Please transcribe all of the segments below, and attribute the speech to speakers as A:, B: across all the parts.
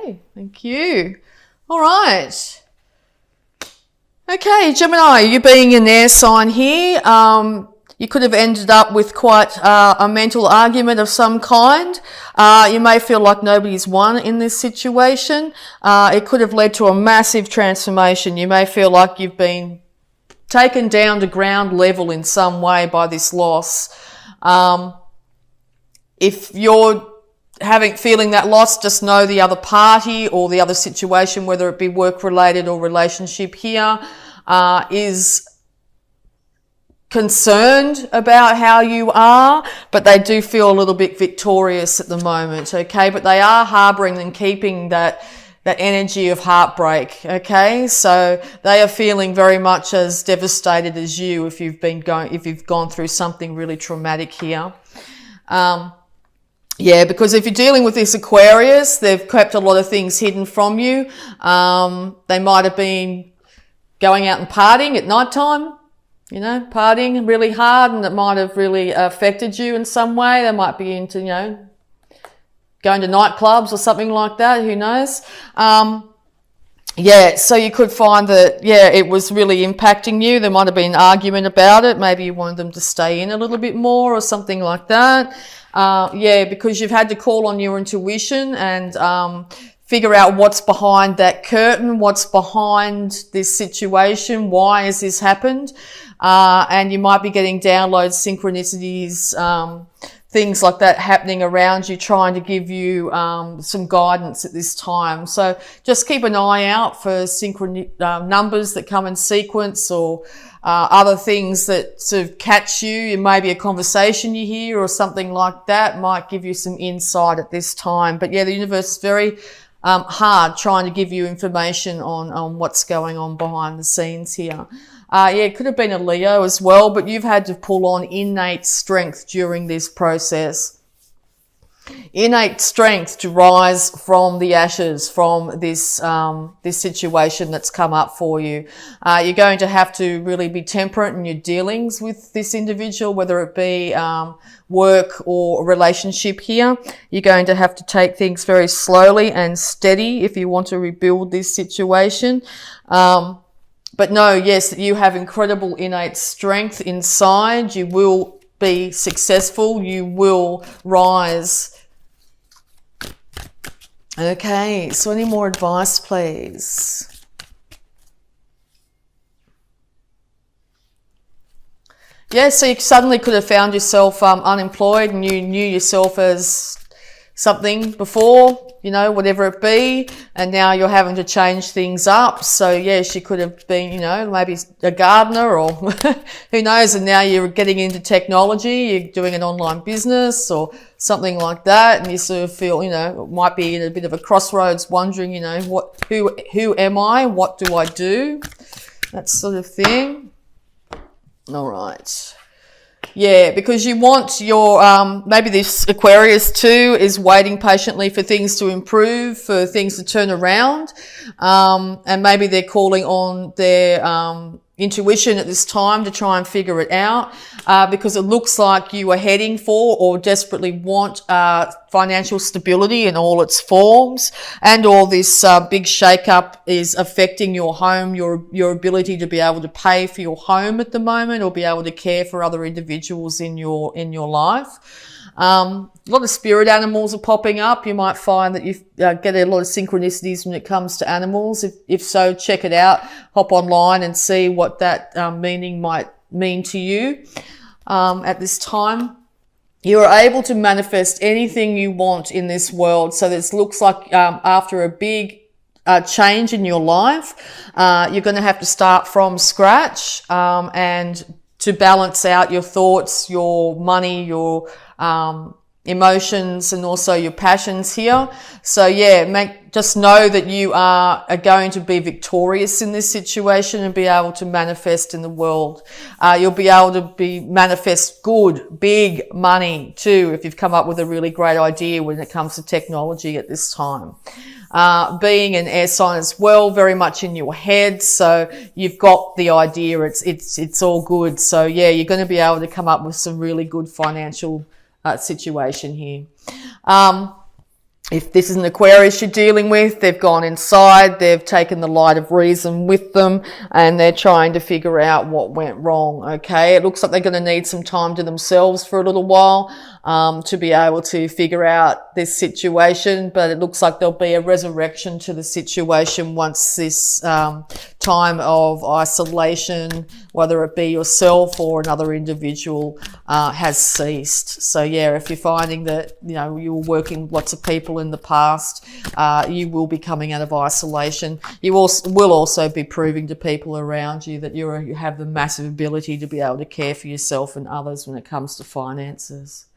A: Okay, thank you. All right. Okay, Gemini, you being an air sign here, you could have ended up with quite a mental argument of some kind. You may feel like nobody's won in this situation. It could have led to a massive transformation. You may feel like you've been taken down to ground level in some way by this loss. If you're feeling that loss, just know the other party or the other situation, whether it be work related or relationship here, is concerned about how you are, but they do feel a little bit victorious at the moment, okay? But they are harboring and keeping that energy of heartbreak, okay? So they are feeling very much as devastated as you if you've gone through something really traumatic here. Yeah, because if you're dealing with this Aquarius, they've kept a lot of things hidden from you. They might have been going out and partying at night time, partying really hard, and it might have really affected you in some way. They might be into, going to nightclubs or something like that. Who knows? Yeah, so you could find that, it was really impacting you. There might have been an argument about it. Maybe you wanted them to stay in a little bit more or something like that. Because you've had to call on your intuition and figure out what's behind that curtain, what's behind this situation, why has this happened? And you might be getting downloads, synchronicities, things like that happening around you, trying to give you some guidance at this time. So just keep an eye out for numbers that come in sequence, or other things that sort of catch you. It may be a conversation you hear or something like that might give you some insight at this time. But yeah, the universe is very hard trying to give you information on what's going on behind the scenes here. It could have been a Leo as well, but you've had to pull on innate strength during this process. Innate strength to rise from the ashes, from this situation that's come up for you. You're going to have to really be temperate in your dealings with this individual, whether it be work or a relationship here. You're going to have to take things very slowly and steady if you want to rebuild this situation. But know, yes, that you have incredible innate strength inside. You will be successful. You will rise. Okay, so any more advice, please? Yeah, so you suddenly could have found yourself unemployed, and you knew yourself as something before, whatever it be, and now you're having to change things up. So yes, you could have been, maybe a gardener or who knows, and now you're getting into technology, you're doing an online business or something like that, and you sort of feel, might be in a bit of a crossroads, wondering, who am I? What do I do? That sort of thing. All right. Yeah, because you want your, maybe this Aquarius too is waiting patiently for things to improve, for things to turn around. And maybe they're calling on their, intuition at this time to try and figure it out, because it looks like you are heading for or desperately want, financial stability in all its forms, and all this, big shake-up is affecting your home, your ability to be able to pay for your home at the moment, or be able to care for other individuals in your life. A lot of spirit animals are popping up. You might find that you get a lot of synchronicities when it comes to animals. If so, check it out. Hop online and see what that meaning might mean to you at this time. You are able to manifest anything you want in this world. So this looks like after a big change in your life, you're going to have to start from scratch and to balance out your thoughts, your money, your emotions, and also your passions here. So yeah, just know that you are going to be victorious in this situation and be able to manifest in the world. You'll be able to manifest good, big money too, if you've come up with a really great idea when it comes to technology at this time. Being an air sign as well, very much in your head. So you've got the idea. It's all good. So yeah, you're going to be able to come up with some really good financial situation here. If this is an Aquarius you're dealing with, they've gone inside, they've taken the light of reason with them, and they're trying to figure out what went wrong, okay? It looks like they're going to need some time to themselves for a little while to be able to figure out this situation, but it looks like there'll be a resurrection to the situation once this time of isolation, whether it be yourself or another individual, has ceased. So yeah, if you're finding that, you know, you were working with lots of people in the past, you will be coming out of isolation. You will also be proving to people around you that you have the massive ability to be able to care for yourself and others when it comes to finances.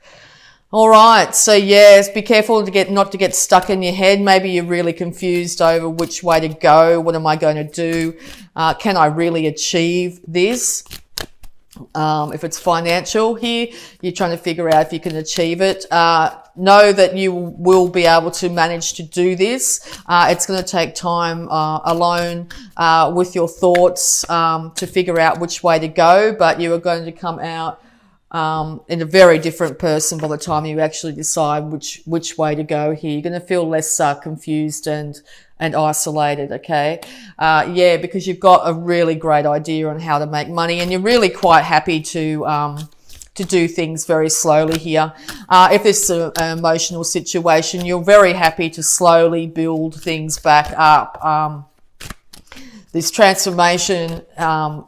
A: All right, so yes, be careful not to get stuck in your head. Maybe you're really confused over which way to go. What am I going to do? Can I really achieve this? If it's financial here, you're trying to figure out if you can achieve it. Know that you will be able to manage to do this. It's going to take time alone with your thoughts to figure out which way to go, but you are going to come out in a very different person by the time you actually decide which way to go here. You're going to feel less confused and isolated, okay? Yeah, because you've got a really great idea on how to make money, and you're really quite happy to do things very slowly here. If this is an emotional situation, you're very happy to slowly build things back up. This transformation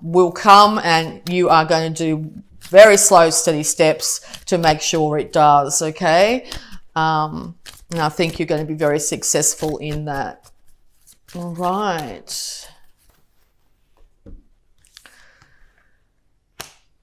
A: will come, and you are going to do very slow, steady steps to make sure it does, okay? And I think you're going to be very successful in that. All right.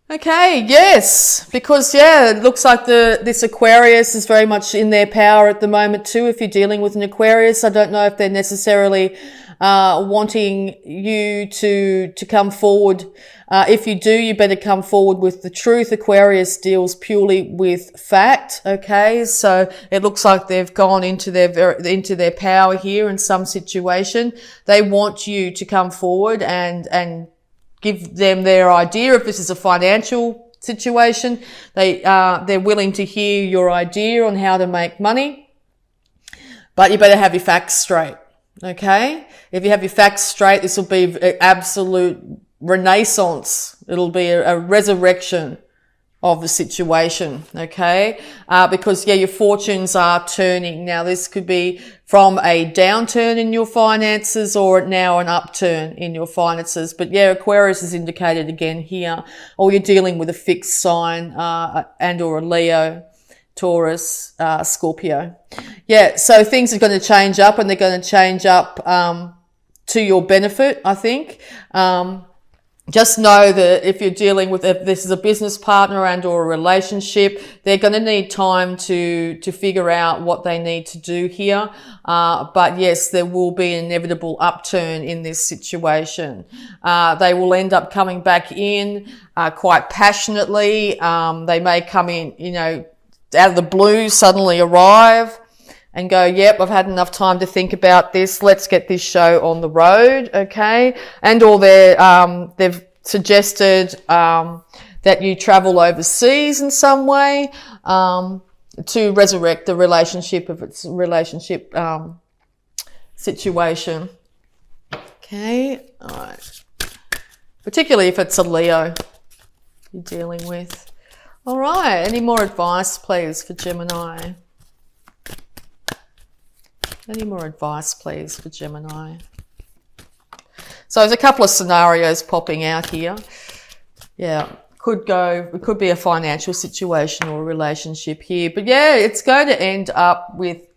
A: Okay, yes, because, yeah, it looks like this Aquarius is very much in their power at the moment too. If you're dealing with an Aquarius, I don't know if they're necessarily wanting you to come forward. If you do, you better come forward with the truth. Aquarius deals purely with fact, okay? So it looks like they've gone into their power here in some situation. They want you to come forward and give them their idea. If this is a financial situation, they're willing to hear your idea on how to make money, but you better have your facts straight, okay? If you have your facts straight, this will be an absolute renaissance. It'll be a resurrection of the situation, okay? Because, yeah, your fortunes are turning. Now, this could be from a downturn in your finances or now an upturn in your finances. But, yeah, Aquarius is indicated again here. Or you're dealing with a fixed sign and or a Leo, Taurus, Scorpio. Yeah, so things are going to change up, and they're going to change up to your benefit, I think. Just know that if you're dealing with, if this is a business partner and or a relationship, they're going to need time to figure out what they need to do here. But yes, there will be an inevitable upturn in this situation. They will end up coming back in quite passionately. They may come in, you know, out of the blue, suddenly arrive and go, yep, I've had enough time to think about this. Let's get this show on the road, okay? And or they've suggested that you travel overseas in some way to resurrect the relationship if it's a relationship situation. Okay, all right. Particularly if it's a Leo you're dealing with. All right, any more advice, please, for Gemini? Any more advice, please, for Gemini? So there's a couple of scenarios popping out here. Yeah, it could be a financial situation or a relationship here. But yeah, it's going to end up with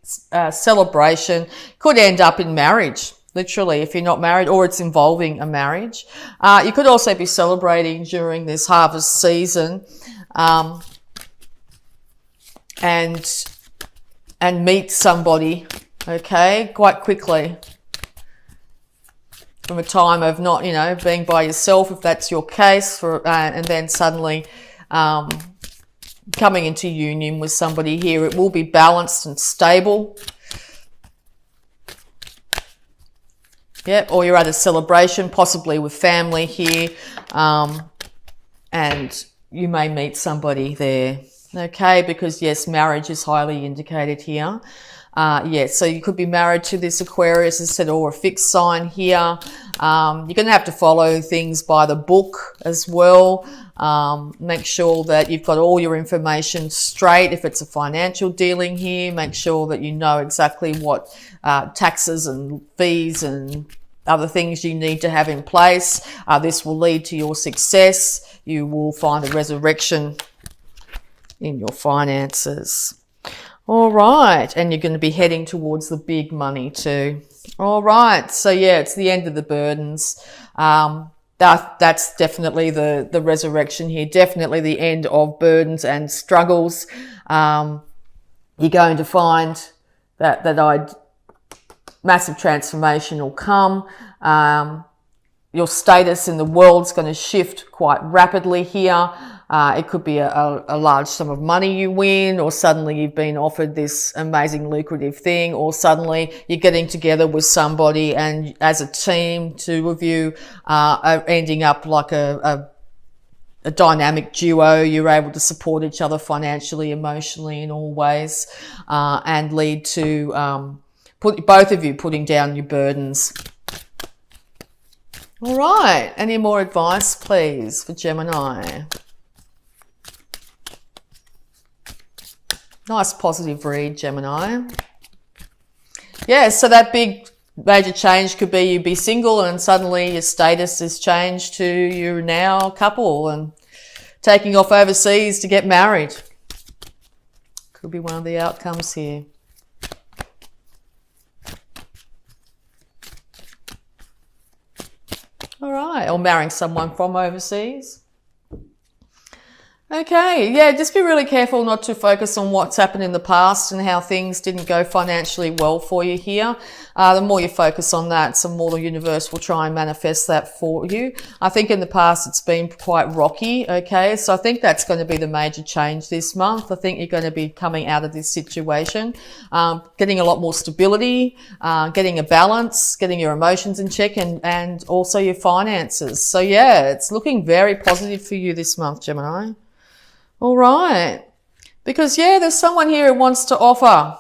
A: celebration. Could end up in marriage, literally, if you're not married, or it's involving a marriage. You could also be celebrating during this harvest season and meet somebody, okay, quite quickly, from a time of not, you know, being by yourself, if that's your case, and then suddenly coming into union with somebody here. It will be balanced and stable. Yep, or you're at a celebration, possibly with family here, and you may meet somebody there, okay, because yes, marriage is highly indicated here. Yeah, so you could be married to this Aquarius instead, or a fixed sign here. You're going to have to follow things by the book as well. Make sure that you've got all your information straight. If it's a financial dealing here, make sure that you know exactly what taxes and fees and other things you need to have in place. This will lead to your success. You will find a resurrection in your finances. All right, and you're going to be heading towards the big money too. All right, so yeah, it's the end of the burdens. That's definitely the resurrection here. Definitely the end of burdens and struggles. You're going to find that massive transformation will come. Your status in the world's going to shift quite rapidly here. It could be a large sum of money you win, or suddenly you've been offered this amazing lucrative thing, or suddenly you're getting together with somebody and as a team, two of you are ending up like a dynamic duo. You're able to support each other financially, emotionally, in all ways, and lead to both of you putting down your burdens. All right, any more advice, please, for Gemini? Nice positive read, Gemini. Yeah, so that big major change could be you be single and suddenly your status is changed to you're now a couple and taking off overseas to get married. Could be one of the outcomes here. All right, or marrying someone from overseas. Okay, yeah, just be really careful not to focus on what's happened in the past and how things didn't go financially well for you here. The more you focus on that, the more the universe will try and manifest that for you. I think in the past it's been quite rocky, okay? So I think that's going to be the major change this month. I think you're going to be coming out of this situation, getting a lot more stability, getting a balance, getting your emotions in check, and also your finances. So yeah, it's looking very positive for you this month, Gemini. All right. Because, yeah, there's someone here who wants to offer.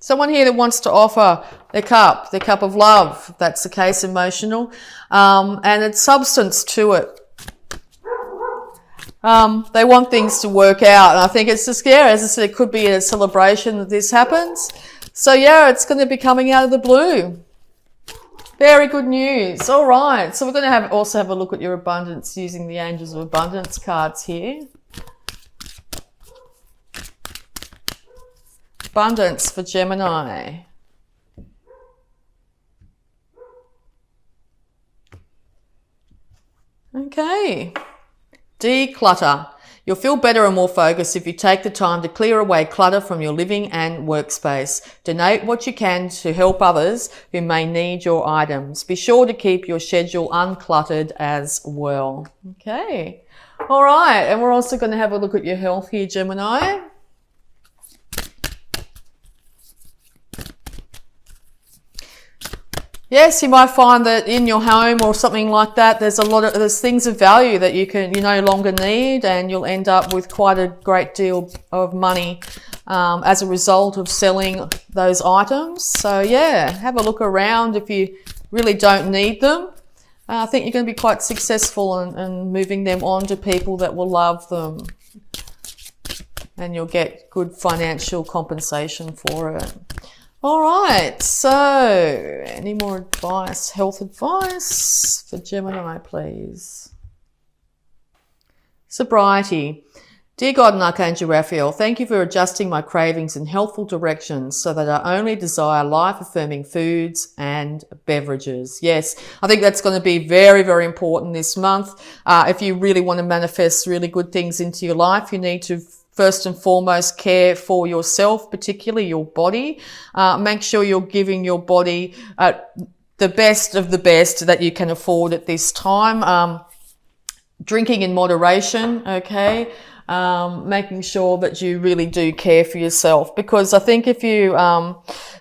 A: Someone here that wants to offer their cup of love, if that's the case, emotional. And it's substance to it. They want things to work out. And I think it's just, yeah, as I said, it could be a celebration that this happens. So, yeah, it's going to be coming out of the blue. Very good news. All right. So we're going to also have a look at your abundance using the Angels of Abundance cards here. Abundance for Gemini. Okay. Declutter. You'll feel better and more focused if you take the time to clear away clutter from your living and workspace. Donate what you can to help others who may need your items. Be sure to keep your schedule uncluttered as well. Okay. All right. And we're also going to have a look at your health here, Gemini. Yes, you might find that in your home or something like that, there's things of value that you no longer need, and you'll end up with quite a great deal of money as a result of selling those items. So yeah, have a look around if you really don't need them. I think you're going to be quite successful in moving them on to people that will love them, and you'll get good financial compensation for it. All right, so any more advice, health advice for Gemini, please? Sobriety. Dear God and Archangel Raphael, thank you for adjusting my cravings in healthful directions so that I only desire life-affirming foods and beverages. Yes, I think that's going to be very, very important this month. If you really want to manifest really good things into your life, you need to first and foremost care for yourself, particularly your body. Make sure you're giving your body the best of the best that you can afford at this time. Drinking in moderation, okay? Making sure that you really do care for yourself, because I think if you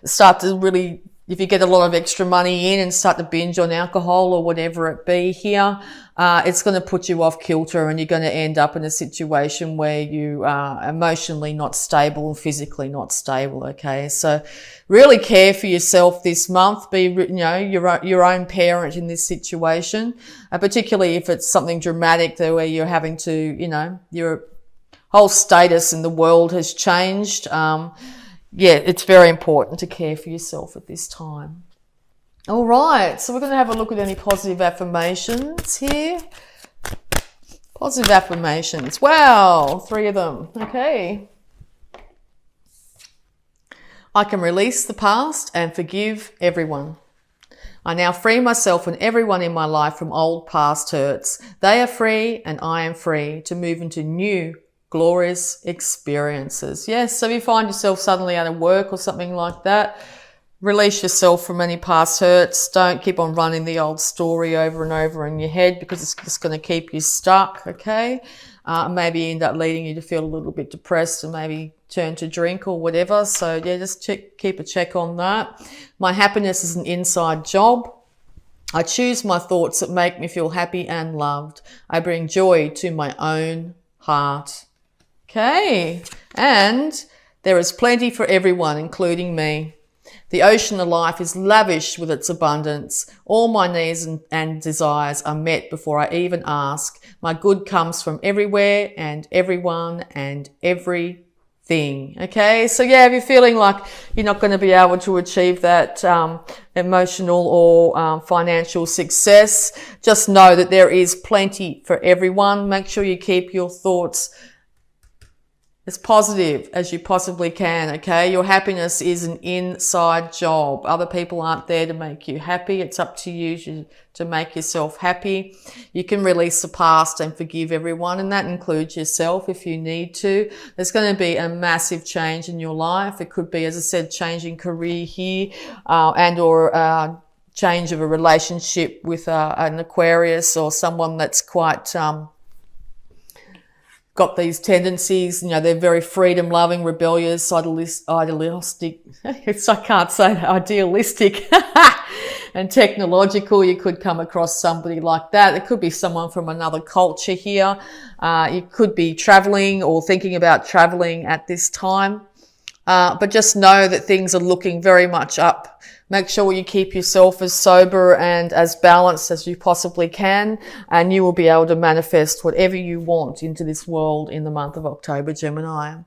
A: start to really if you get a lot of extra money in and start to binge on alcohol or whatever it be here, it's going to put you off kilter, and you're going to end up in a situation where you are emotionally not stable and physically not stable. Okay, so really care for yourself this month. Be, your own parent in this situation, particularly if it's something dramatic where you're having to, your whole status in the world has changed. It's very important to care for yourself at this time. All right, so we're going to have a look at any positive affirmations here. Positive affirmations. Wow, 3 of them. Okay. I can release the past and forgive everyone. I now free myself and everyone in my life from old past hurts. They are free and I am free to move into new glorious experiences. Yes, so if you find yourself suddenly out of work or something like that, release yourself from any past hurts. Don't keep on running the old story over and over in your head, because it's just going to keep you stuck, okay? Maybe end up leading you to feel a little bit depressed and maybe turn to drink or whatever. So yeah, just keep a check on that. My happiness is an inside job. I choose my thoughts that make me feel happy and loved. I bring joy to my own heart. Okay, and there is plenty for everyone, including me. The ocean of life is lavish with its abundance. All my needs and desires are met before I even ask. My good comes from everywhere and everyone and everything. Okay, so yeah, if you're feeling like you're not going to be able to achieve that emotional or financial success, just know that there is plenty for everyone. Make sure you keep your thoughts as positive as you possibly can, okay? Your happiness is an inside job. Other people aren't there to make you happy. It's up to you to make yourself happy. You can release the past and forgive everyone, and that includes yourself if you need to. There's going to be a massive change in your life. It could be, as I said, changing career here, and or change of a relationship with an Aquarius or someone that's quite got these tendencies, they're very freedom-loving, rebellious, idealistic, I can't say that, idealistic, and technological. You could come across somebody like that. It could be someone from another culture here. You could be traveling or thinking about traveling at this time. But just know that things are looking very much up. Make sure you keep yourself as sober and as balanced as you possibly can, and you will be able to manifest whatever you want into this world in the month of October, Gemini.